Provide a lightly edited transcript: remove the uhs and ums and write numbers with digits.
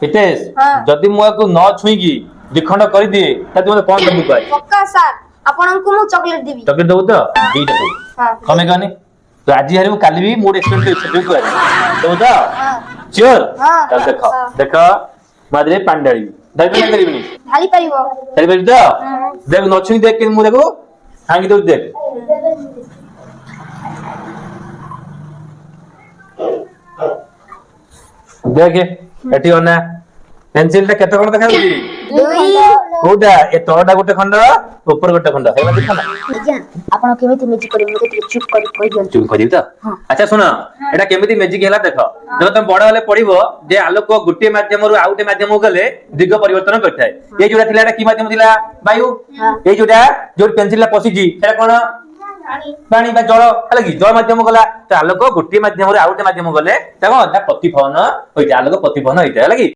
हितेश हाँ। जदि मु को न छुईगी दिखंड कर दिए त तुम कौन दबु पाए पक्का सर आपनको मु चॉकलेट देबी चॉकलेट दबु तो दीटा दबु हां कमे कहनी तो आज हारी मु काली भी मूड एक्सपेरिमेंट कर दबु दबु तो हां श्योर हाँ। चल देखो हाँ। देखो मादरे पांडाली दाई पे करिबनी ढाली परिबो चल पर तो देख न छुई देख के मु देखो हांगी दो देख देख एटी ओना पेंसिल टा केते कोन देखा होची दुई कोडा ए तोडा गोटे खंड ऊपर गोटे खंड हेबा देखा ना आज्ञा आपण केमिति मैजिक करि मते ଟିକେ चुप करि दियन चुप करिब त अच्छा सुन एटा केमिति मैजिक हैला देखो जब तुम बड़ वाले पढिबो जे आलोक गोटे माध्यम रु आउटे माध्यम गले दिग परिवर्तन करथाय ए जोडा थिला एटा की माध्यम थिला वायु ए जोडा जो पेंसिल ला पसिजी एटा कोन पानी बा जल हला की जल माध्यम गला त आलोक गोटे माध्यम रु आउटे माध्यम गले त कोन प्रतिफलन होइते आलोक प्रतिफलन होइते हला की